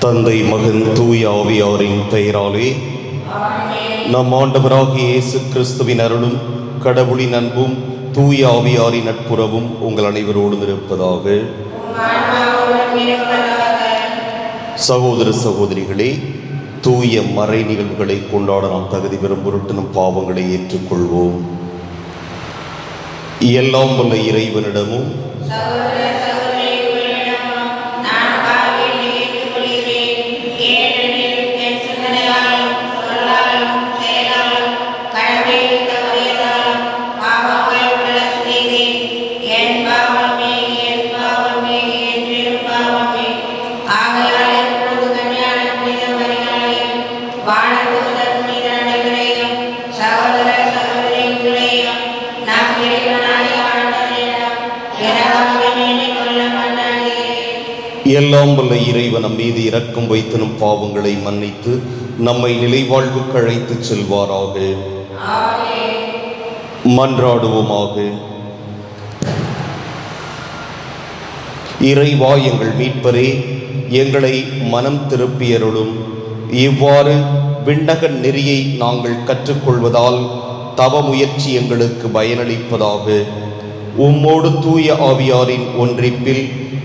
தந்தை மகன் தூய ஆவியாரின் பெயராலே நம் ஆண்டவராகிய இயேசு கிறிஸ்துவின் அருளும் கடவுளின் அன்பும் தூய ஆவியாரின் நட்புறவும் உங்கள் அனைவரோடும் இருப்பதாக. சகோதர சகோதரிகளே, தூய மறை நிகழ்வுகளை கொண்டாட நாம் தகுதி பெறும் பொருட்டு நம் பாவங்களை ஏற்றுக்கொள்வோம். எல்லாம் வல்ல இறைவனிடமும் எல்லாம் வல்ல இறைவன் நம் மீது இரக்கம் வைத்து நம் பாவங்களை மன்னித்து நம்மை நிலைவாழ்வுக்கு அழைத்து செல்வாராக. மன்றாடுவோமாக. இறைவா, எங்கள் மீட்பரே, எங்களை மனம் திருப்பியருளும். இவ்வாறு விண்ணக நெறியை நாங்கள் கற்றுக்கொள்வதால் தவ முயற்சி எங்களுக்கு பயனளிப்பதாக. உம்மோடு தூய ஆவியாரின் ஒன்றிப்பில்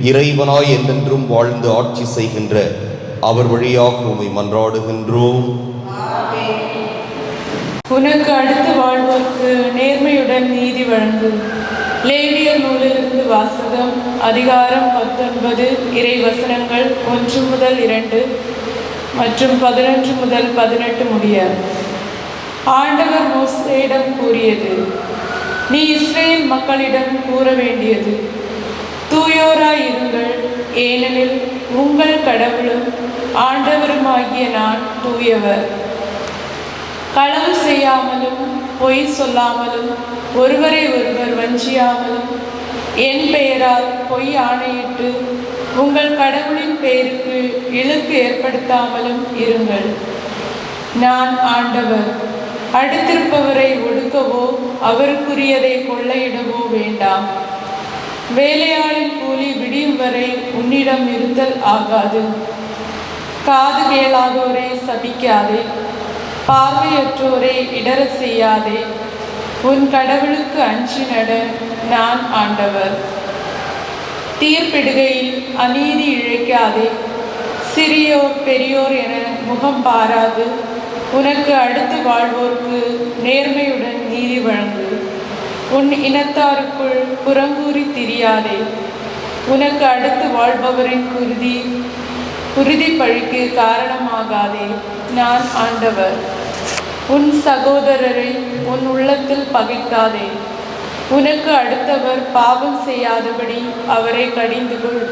இறைவனாய் என்றென்றும் வாழ்ந்து ஆட்சி செய்கின்ற அவர் வழியாக உம்மை மன்றாடுகின்றோம். உனக்கு அடுத்து வாழ்வோருக்கு நேர்மையுடன் நீதி வழங்கு. லேவியர் நூலிலிருந்து வாசகம். அதிகாரம் 19, இறை வசனங்கள் 1 முதல் 2 மற்றும் 11 முதல் 18 முடிய. ஆண்டவர் மோசேயிடம் கூறியது: நீ இஸ்ரேல் மக்களிடம் கூற வேண்டியது: தூயோராய் இருங்கள், ஏனெனில் உங்கள் கடவுளும் ஆண்டவருமாகிய நான் தூயவர். களவு செய்யாமலும் பொய் சொல்லாமலும் ஒருவரை ஒருவர் வஞ்சியாமலும் என் பெயரால் பொய் ஆணையிட்டு உங்கள் கடவுளின் பெயருக்கு இழுக்கு ஏற்படுத்தாமலும் இருங்கள். நான் ஆண்டவர். அடுத்திருப்பவரை ஒடுக்கவோ அவருக்குரியதை கொள்ளையிடவோ வேண்டாம். வேலையாளின் கூலி விடியும் வரை உன்னிடம் இருத்தல் ஆகாது. காது கேளாதோரை சபிக்காதே, பார்வையற்றோரை இடர செய்யாதே. உன் கடவுளுக்கு அஞ்சி நட. நான் ஆண்டவர். தீர்ப்பிடுகையில் அநீதி இழைக்காதே. சிறியோர் பெரியோர் என முகம் பாராது உனக்கு அடுத்து வாழ்வோருக்கு நேர்மையுடன் நீதி வழங்கு. உன் இனத்தாருக்குள் புறங்கூறி திரியாதே. உனக்கு அடுத்து வாழ்பவரின் குருதி பழிக்கு காரணமாகாதே. நான் ஆண்டவர். உன் சகோதரரை உன் உள்ளத்தில் பகைக்காதே. உனக்கு அடுத்தவர் பாவம் செய்யாதபடி அவரை கடிந்து கொள்.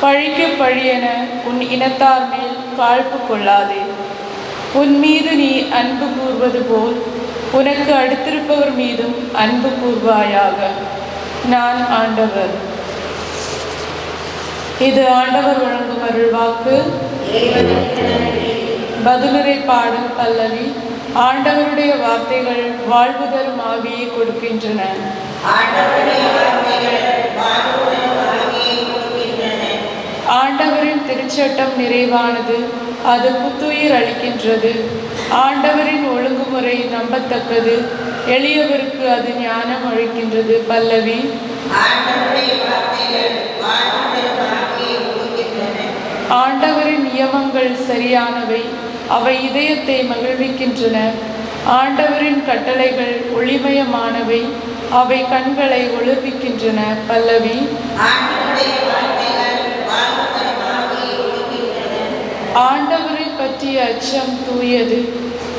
பழிக்கு பழியென உன் இனத்தார் மேல் காழ்ப்பு கொள்ளாதே. உன் மீது நீ அன்பு கூர்வது போல் உனக்கு அடுத்திருப்பவர் மீதும் அன்பு கூர்வாயாக. நான் ஆண்டவர். இது ஆண்டவர் வழங்கும் அருள்வாக்கு. பதிலுரை பாடல் பல்லவி. ஆண்டவருடைய வார்த்தைகள் வாழ்வு தரும் ஆவியை கொடுக்கின்றன. ஆண்டவரின் திருச்சட்டம் நிறைவானது, அது புத்துயிர் அளிக்கின்றது. ஆண்டவரின் ஒழுங்குமுறை நம்பத்தக்கது, எளியவருக்கு அது ஞானம் அளிக்கின்றது. பல்லவி. ஆண்டவரின் நியமங்கள் சரியானவை, அவை இதயத்தை மகிழ்விக்கின்றன. ஆண்டவரின் கட்டளைகள் ஒளிமயமானவை, அவை கண்களை ஒளிர்விக்கின்றன. பல்லவி. ஆண்டவரை பற்றிய அச்சம் தூயது,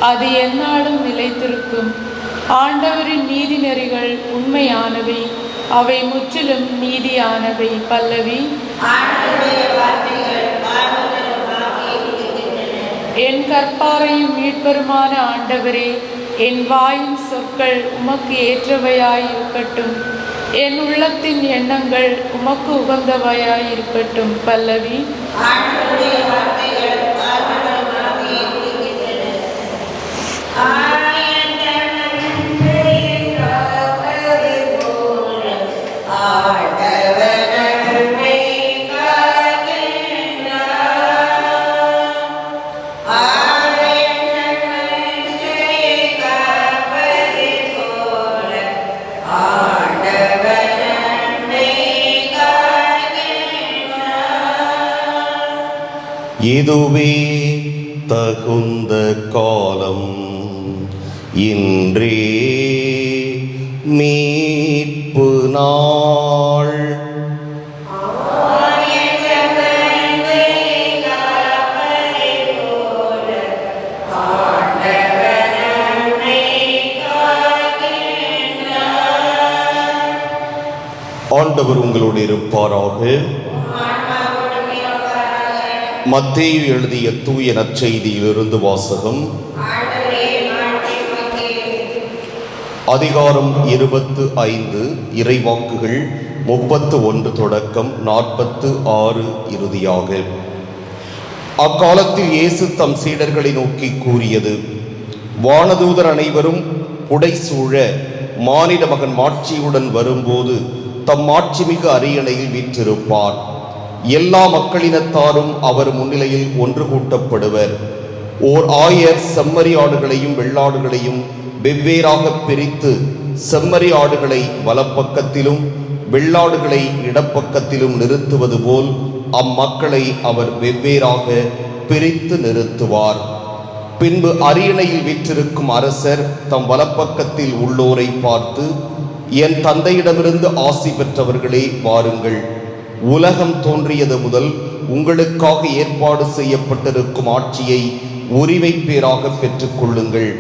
அது எந்நாளும் நிலைத்திருக்கும். ஆண்டவரின் நீதி நெறிகள் உண்மையானவை, அவை முற்றிலும் நீதியானவை. பல்லவி. என் கற்பாரையும் மீட்பருமான ஆண்டவரே, என் வாயின் சொற்கள் உமக்கு ஏற்றவையாயிருக்கட்டும். என் உள்ளத்தின் எண்ணங்கள் உமக்கு உகந்தவையாயிருக்கட்டும். பல்லவி. இதுவே தகுந்த காலம், இன்றே மீட்பு நாள். ஆண்டவர் உங்களோடு இருப்பாராக. மத்தேயு எழுதிய தூய நற்செய்தியிலிருந்து வாசகம். அதிகாரம் 25, இறைவாக்குகள் 31 தொடக்கம் 46 இறுதியாக. அக்காலத்தில் இயேசு தம் சீடர்களை நோக்கி கூறியது: வானதூதர் அனைவரும் புடைசூழ மானிட மகன் மாட்சியுடன் வரும்போது தம் மாட்சிமிகு அரியணையில் வீற்றிருப்பார். எல்லா மக்களினத்தாரும் அவர் முன்னிலையில் ஒன்று கூட்டப்படுவர். ஓர் ஆயர் செம்மறி ஆடுகளையும் வெள்ளாடுகளையும் வெவ்வேறாக பிரித்து செம்மறி ஆடுகளை வலப்பக்கத்திலும் வெள்ளாடுகளை இடப்பக்கத்திலும் நிறுத்துவது போல் அம்மக்களை அவர் வெவ்வேறாக பிரித்து நிறுத்துவார். பின்பு அரியணையில் வீற்றிருக்கும் அரசர் தம் வலப்பக்கத்தில் உள்ளோரை பார்த்து, என் தந்தையிடமிருந்து ஆசி பெற்றவர்களே, வாருங்கள். உலகம் தோன்றியது முதல் உங்களுக்காக ஏற்பாடு செய்யப்பட்டிருக்கும் ஆட்சியை உரிமை பேராக பெற்றுக்கொள்ளுங்கள்.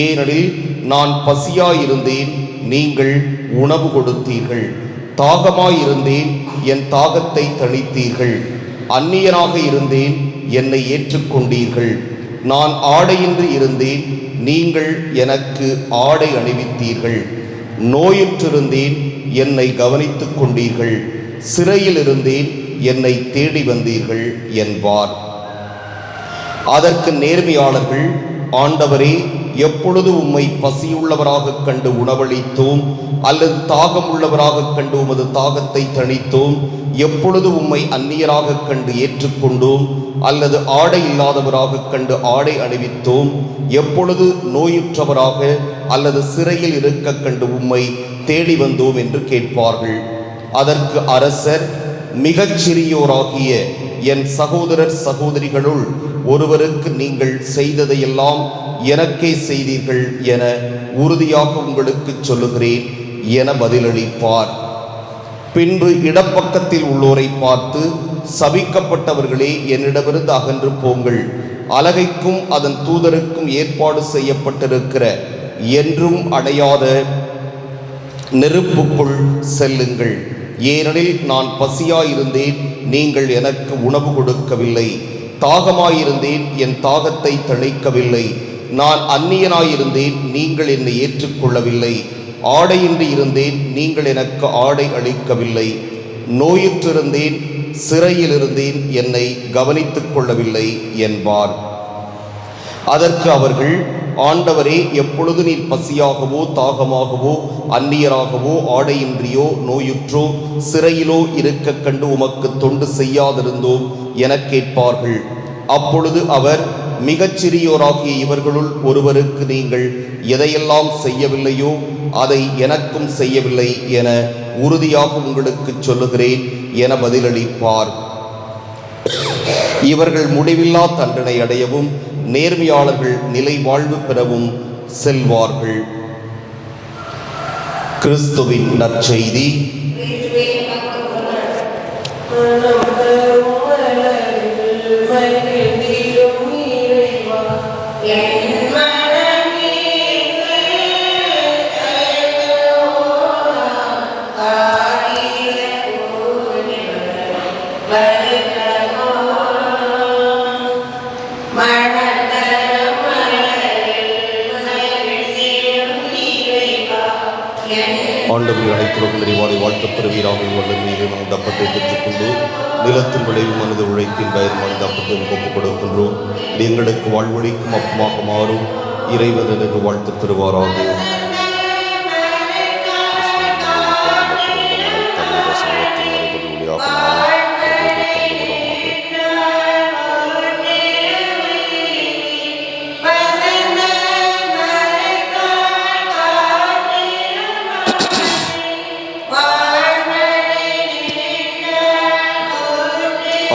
ஏனெனில் நான் பசியாயிருந்தேன், நீங்கள் உணவு கொடுத்தீர்கள். தாகமாயிருந்தேன், என் தாகத்தை தணித்தீர்கள். அந்நியனாக இருந்தேன், என்னை ஏற்றுக்கொண்டீர்கள். நான் ஆடையின்றி இருந்தேன், நீங்கள் எனக்கு ஆடை அணிவித்தீர்கள். நோயுற்றிருந்தேன், என்னை கவனித்துக் கொண்டீர்கள். சிறையில் இருந்தேன், என்னை தேடி வந்தீர்கள் என்பார். அதற்கு நேர்மையாளர்கள், ஆண்டவரே, எப்பொழுது உம்மை பசியுள்ளவராக கண்டு உணவளித்தோம், அல்லது தாகம் உள்ளவராக கண்டு உமது தாகத்தை தணித்தோம்? எப்பொழுது உம்மை அந்நியராக கண்டு ஏற்றுக்கொண்டோம், அல்லது ஆடை இல்லாதவராக கண்டு ஆடை அணிவித்தோம்? எப்பொழுது நோயுற்றவராக அல்லது சிறையில் இருக்க கண்டு உம்மை தேடி வந்தோம் என்று கேட்பார்கள். அதற்கு அரசர், மிகச் சிறியோராகிய என் சகோதரர் சகோதரிகளுள் ஒருவருக்கு நீங்கள் செய்ததையெல்லாம் எனக்கே செய்தீர்கள் என உறுதியாக உங்களுக்கு சொல்லுகிறேன் என பதிலளிப்பார். பின்பு இடப்பக்கத்தில் உள்ளோரை பார்த்து, சபிக்கப்பட்டவர்களே, என்னிடமிருந்து அகன்று போங்கள். அலகைக்கும் அதன் தூதருக்கும் ஏற்பாடு செய்யப்பட்டிருக்கிற என்றும் அடையாத நெருப்புக்குள் செல்லுங்கள். ஏனெனில் நான் பசியாயிருந்தேன், நீங்கள் எனக்கு உணவு கொடுக்கவில்லை. தாகமாயிருந்தேன், என் தாகத்தை தணிக்கவில்லை. நான் அந்நியனாயிருந்தேன், நீங்கள் என்னை ஏற்றுக்கொள்ளவில்லை. ஆடையின்றி இருந்தேன், நீங்கள் எனக்கு ஆடை அளிக்கவில்லை. நோயுற்றிருந்தேன், சிறையில் இருந்தேன், என்னை கவனித்துக் கொள்ளவில்லை என்பார். அதற்கு அவர்கள், ஆண்டவரே, எப்பொழுது நீர் பசியாகவோ தாகமாகவோ அந்நியராகவோ ஆடையின்றியோ நோயுற்றோ சிறையிலோ இருக்க கண்டு உமக்கு தொண்டு செய்யாதிருந்தோம் என கேட்பார்கள். அப்பொழுது அவர், மிகச்சிறியோராகிய இவர்களுள் ஒருவருக்கு நீங்கள் எதையெல்லாம் செய்யவில்லையோ அதை எனக்கும் செய்யவில்லை என உறுதியாக உங்களுக்கு சொல்லுகிறேன் என பதிலளிப்பார். இவர்கள் முடிவில்லா தண்டனை அடையவும் நேர்மையாளர்கள் நிலை வாழ்வு பெறவும் செல்வார்கள். கிறிஸ்துவின் நற்செய்தி. ஆண்டவரை அனைத்துலகம் நிறைவாடி வாழ்த்துப் பெறுவீராக. வல்லன் மீது நாம் தப்பத்தை பெற்றுக்கொண்டு நிலத்தின் விளைவு மனித உழைப்பின் பயணமான தப்பத்தை ஒப்புக் கொடுக்கின்றோம். இது எங்களுக்கு வாழ்வழிக்கும் அப்பமாக மாறும். இறைவன் எனக்கு வாழ்த்து பெறுவாராக.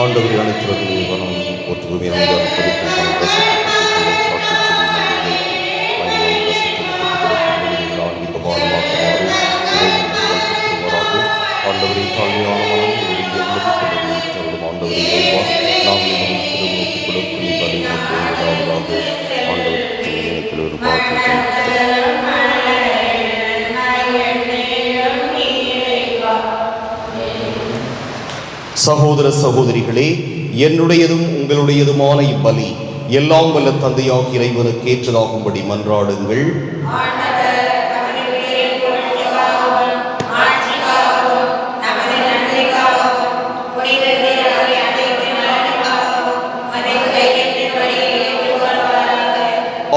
ஆண்டவரை அனைத்துலகம் போற்றுமே ஆண்டவரை தாழ்மையான மனம் ஆண்டவரை நாம் திருநோக்கி கொடுக்கும் ஆண்டவர் ஒரு பாட்டு. சகோதர சகோதரிகளே, என்னுடையதும் உங்களுடையதுமான இப்பலி எல்லாம் வல்ல தந்தையாக இறைவனுக்கு ஏற்றதாகும்படி மன்றாடுங்கள்.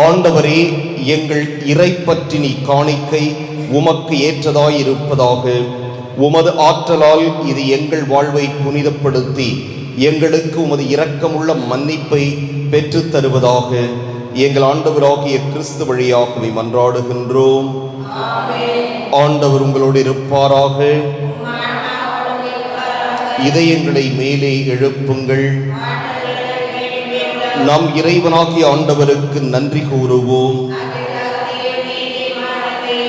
ஆண்டவரே, எங்கள் இறைப்பற்றினி காணிக்கை உமக்கு ஏற்றதாயிருப்பதாக. உமது ஆற்றலால் இது எங்கள் வாழ்வை புனிதப்படுத்தி எங்களுக்கு உமது இரக்கமுள்ள மன்னிப்பை பெற்றுத் தருவதாக. எங்கள் ஆண்டவராகிய கிறிஸ்து வழியாகவே மன்றாடுகின்றோம். ஆண்டவர் உங்களோடு இருப்பாராக. இதயங்களை மேலே எழுப்புங்கள். நம் இறைவனாகிய ஆண்டவருக்கு நன்றி கூறுவோம்.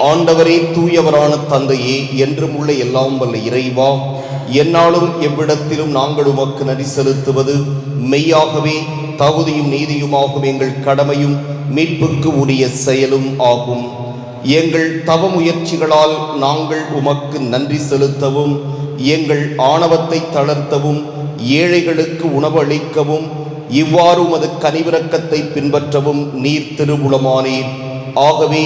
ஆண்டவரே, தூயவரான தந்தையே, என்றும் உள்ள எல்லாம் வல்ல இறைவா, என்னாலும் எவ்விடத்திலும் நாங்கள் உமக்கு நன்றி செலுத்துவது மெய்யாகவே தகுதியும் நீதியுமாகும் எங்கள் கடமையும் மீட்புக்கு உரிய செயலும் ஆகும். எங்கள் தவ முயற்சிகளால் நாங்கள் உமக்கு நன்றி செலுத்தவும், எங்கள் ஆணவத்தை தளர்த்தவும், ஏழைகளுக்கு உணவு அளிக்கவும், இவ்வாறு உமது கனிவிரக்கத்தை பின்பற்றவும் நீர் திருவுளமானீர். ஆகவே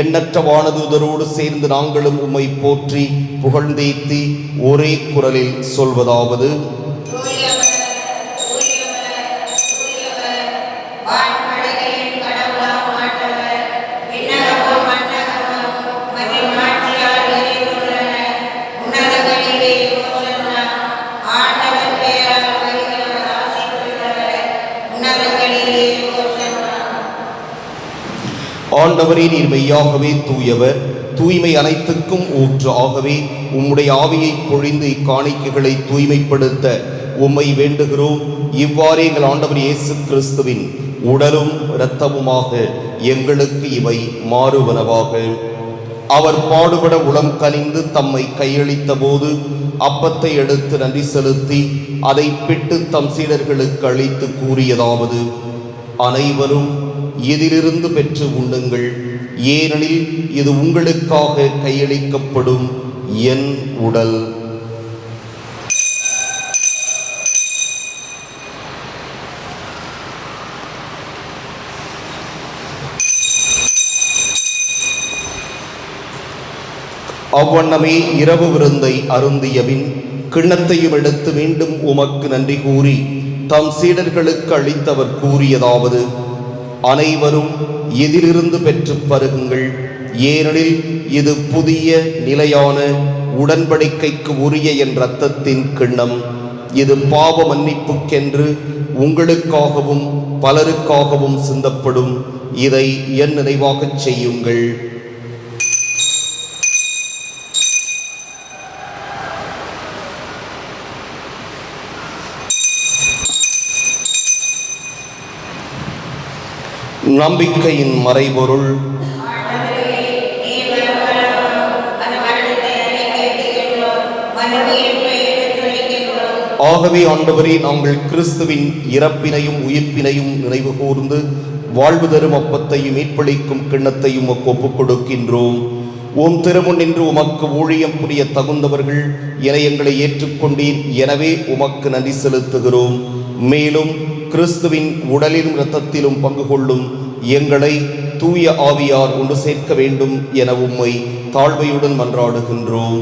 எண்ணற்ற வானதூதரோடு சேர்ந்து நாங்களும் உம்மை போற்றி புகழ்ந்தேத்தி ஒரே குரலில் சொல்வதாவது: ஆண்டவரே, நீர் மெய்யாகவே தூயவர், தூய்மை அனைத்துக்கும் ஊற்று. ஆகவே உம்முடைய ஆவியை பொழிந்து இக்காணிக்கைகளை தூய்மைப்படுத்த உம்மை வேண்டுகிறோம். இவ்வாறே எங்கள் ஆண்டவர் இயேசு கிறிஸ்துவின் உடலும் இரத்தமுமாக எங்களுக்கு இவை மாறுவனவாக. அவர் பாடுபட உளம் கனிந்து தம்மை கையளித்த போது அப்பத்தை எடுத்து நன்றி செலுத்தி அதை பிட்டு தம் சீடர்களுக்கு அளித்து கூறியதாவது: அனைவரும் இதிலிருந்து பெற்று உண்ணுங்கள், ஏனெனில் இது உங்களுக்காக கையளிக்கப்படும் என் உடல். அவ்வண்ணமே இரவு விருந்தை அருந்தியபின் கிண்ணத்தையும் எடுத்து மீண்டும் உமக்கு நன்றி கூறி தம் சீடர்களுக்கு அளித்தவர் கூறியதாவது: அனைவரும் இதிலிருந்து பெற்று பருகுங்கள், ஏனெனில் இது புதிய நிலையான உடன்படிக்கைக்கு உரிய என் இரத்தத்தின் கிண்ணம். இது பாவ மன்னிப்புக்கென்று உங்களுக்காகவும் பலருக்காகவும் சிந்தப்படும். இதை என் நினைவாகச் செய்யுங்கள். நம்பிக்கையின் மறைபொருள். ஆகவே ஆண்டவரே, நாங்கள் கிறிஸ்துவின் இறப்பினையும் உயிர்ப்பினையும் நினைவு கூர்ந்து வாழ்வு தரும் அப்பத்தையும் மீட்பளிக்கும் கிண்ணத்தையும் ஒப்புக் கொடுக்கின்றோம். உம் திருமுன் நின்று உமக்கு ஊழியம் புரிய தகுந்தவர்கள் என எங்களை ஏற்றுக்கொண்டீர். எனவே உமக்கு நன்றி செலுத்துகிறோம். மேலும் கிறிஸ்துவின் உடலிலும் இரத்தத்திலும் பங்கு கொள்ளும் எங்களை தூய ஆவியார் ஒன்று சேர்க்க வேண்டும் என உம்மை தாழ்மையுடன் மன்றாடுகின்றோம்.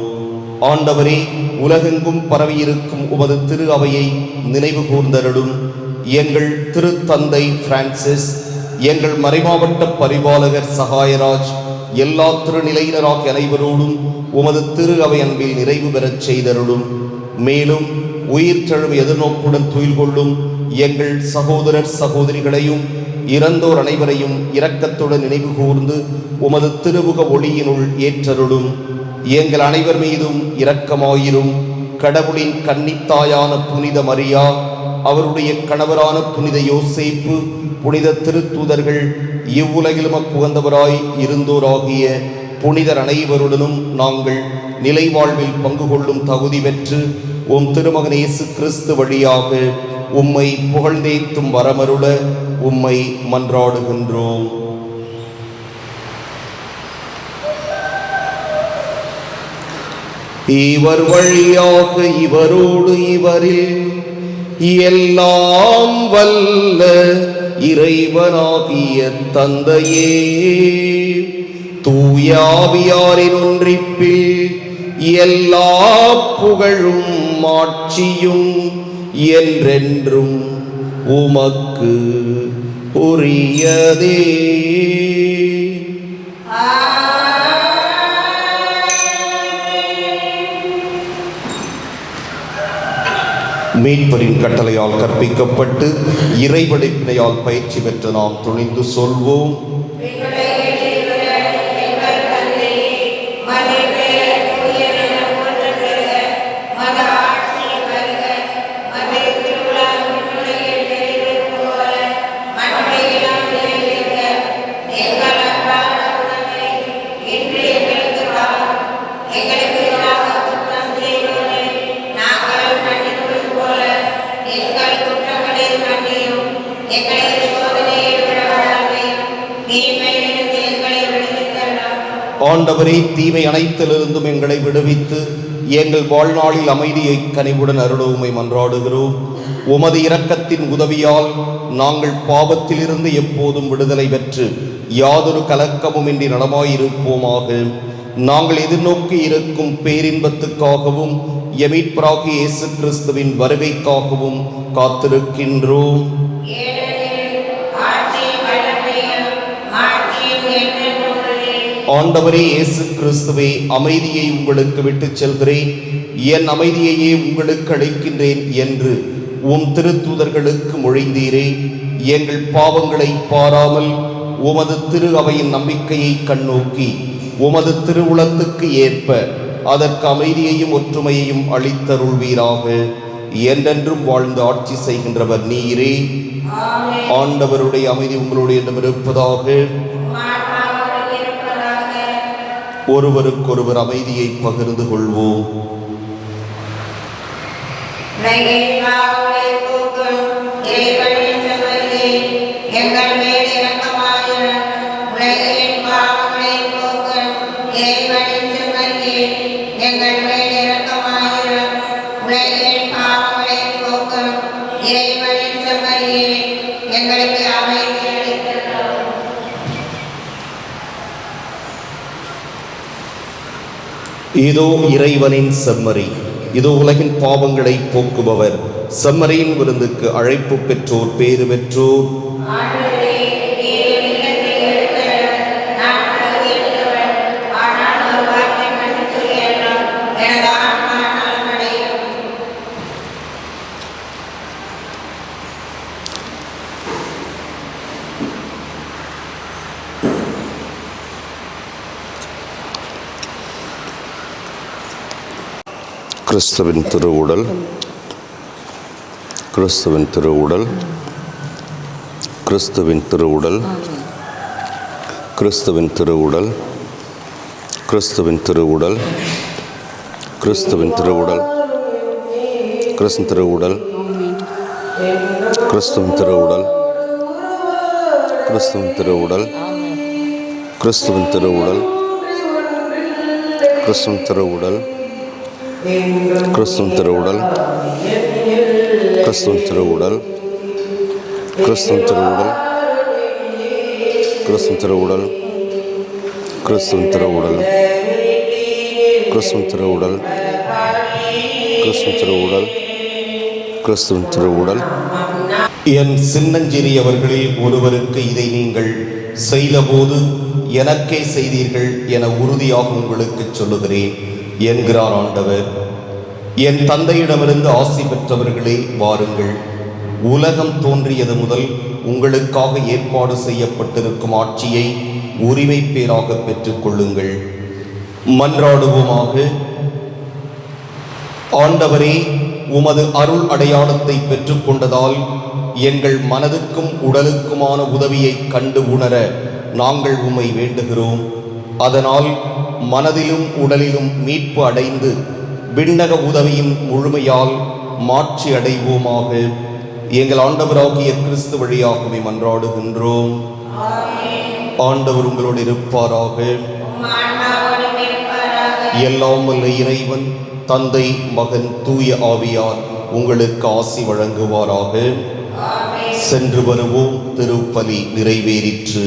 ஆண்டவரே, உலகெங்கும் பரவியிருக்கும் உமது திரு அவையை நினைவு கூர்ந்தருளும். எங்கள் திருத்தந்தை பிரான்சிஸ், எங்கள் மறைமாவட்ட பரிபாலகர் சகாயராஜ், எல்லா திருநிலையினராக அனைவரோடும் உமது திரு அவை அன்பில் நிறைவு பெறச் செய்தருளும். மேலும் உயிர்த்தெழும் எதிர்நோக்குடன் துயில் கொள்ளும் எங்கள் சகோதரர் சகோதரிகளையும் இறந்தோர் அனைவரையும் இரக்கத்துடன் நினைவு கூர்ந்து உமது திருமுக ஒளியினுள் ஏற்றருளும். எங்கள் அனைவர் மீதும் இரக்கமாயிரும். கடவுளின் கன்னித்தாயான புனித மரியா, அவருடைய கணவரான புனித யோசேப்பு, புனித திருத்தூதர்கள், இவ்வுலகிலும் புகந்தவராய் இருந்தோராகிய புனிதர் அனைவருடனும் நாங்கள் நிலை வாழ்வில் பங்கு கொள்ளும் தகுதி பெற்று உம் திருமகன் இயேசு கிறிஸ்து வழியாக உம்மை புகழ்ந்தேத்தும் வரமருள உம்மை மன்றாடுகின்றோம். இவர் வழியாக இவரோடு இவரில் எல்லாம் வல்ல இறைவனாகிய தந்தையே, தூய ஆவியாரின் ஒன்றிப்பில் எல்லா புகழும் மாட்சியும் என்றென்றும் உமக்கு உரியதே. மீட்பரின் கட்டளையால் கற்பிக்கப்பட்டு இறைவடிப்பினையால் பயிற்சி பெற்ற நாம் துணிந்து சொல்வோம். ஆண்டவரே, தீமை அனைத்திலிருந்தும் எங்களை விடுவித்து எங்கள் வாழ்நாளில் அமைதியை கனிவுடன் அருளுமை மன்றாடுகிறோம். உமது இரக்கத்தின் உதவியால் நாங்கள் பாவத்திலிருந்து எப்போதும் விடுதலை பெற்று யாதொரு கலக்கமுமின்றி நலமாயிருப்போமாக. நாங்கள் எதிர்நோக்கி இருக்கும் பேரின்பத்துக்காகவும் எமீட்பராகிய இயேசு கிறிஸ்துவின் வருகைக்காகவும் காத்திருக்கின்றோம். ஆண்டவரே இயேசு கிறிஸ்துவே, அமைதியை உங்களுக்கு விட்டுச் செல்கிறேன், என் அமைதியையே உங்களுக்கு அளிக்கின்றேன் என்று உம் திருத்தூதர்களுக்கு மொழிந்தீரே. எங்கள் பாவங்களை பாராமல் உமது திரு அவையின் நம்பிக்கையை கண்ணோக்கி உமது திருவுளத்துக்கு ஏற்ப அதற்கு அமைதியையும் ஒற்றுமையையும் அளித்தருள்வீராக. என்றென்றும் வாழ்ந்து ஆட்சி செய்கின்றவர் நீரே. ஆண்டவருடைய அமைதி உங்களுடைய இருப்பதாக. ஒருவருக்கொருவர் அமைதியை பகிர்ந்து கொள்வோம். இதோ இறைவனின் செம்மறி, இதோ உலகின் பாவங்களை போக்குபவர். செம்மறியின் விருந்துக்கு அழைப்பு பெற்றோர் பேறு பெற்றோர். கிறிஸ்துவின் திருவுடல், கிறிஸ்துவின் திருவுடல், கிறிஸ்துவின் திருவுடல், கிறிஸ்துவின் திருவுடல், கிறிஸ்துவின் திருவுடல், கிறிஸ்துவின் திருவுடல், கிறிஸ்துவின் திருவுடல், கிறிஸ்துவின் திருவுடல், கிறிஸ்துவின் திருவுடல், கிறிஸ்துவின் திருவுடல், கிறிஸ்துவின் திருவுடல், கிறிஸ்துவின் திருவுடல், கிறிஸ்துவின் திருவுடல், கிறிஸ்துவின் திருவுடல், கிறிஸ்துவின் திருவுடல், கிறிஸ்துவின் திருவுடல், கிறிஸ்துவின் திருவுடல், கிறிஸ்துவின் திருவுடல், கிறிஸ்துவின் திருவுடல். என் சின்னஞ்சிறியவர்களில் ஒருவருக்கு இதை நீங்கள் செய்தபோது எனக்கே செய்தீர்கள் என உறுதியாக உங்களுக்கு சொல்லுகிறேன் என்கிறார் ஆண்டவர். என் தந்தையிடமிருந்து ஆசி பெற்றவர்களே, வாருங்கள். உலகம் தோன்றியது முதல் உங்களுக்காக ஏற்பாடு செய்யப்பட்டிருக்கும் ஆட்சியை உரிமை பேராக பெற்றுக்கொள்ளுங்கள். மன்றாடுவோமாக. ஆண்டவரே, உமது அருள் அடையாளத்தை பெற்றுக்கொண்டதால் எங்கள் மனதுக்கும் உடலுக்குமான உதவியை கண்டு உணர நாங்கள் உம்மை வேண்டுகிறோம். அதனால் மனதிலும் உடலிலும் மீட்பு அடைந்து விண்ணக உதவியின் முழுமையால் மாற்றி அடைவோமாக. எங்கள் ஆண்டவராகிய கிறிஸ்து வழியாகவே மன்றாடுகின்றோம். ஆண்டவர் உங்களோடு இருப்பாராக. எல்லாம் வல்ல இறைவன் தந்தை, மகன், தூய ஆவியார் உங்களுக்கு ஆசி வழங்குவாராக. சென்று வருவோம். திருப்பலி நிறைவேறிற்று.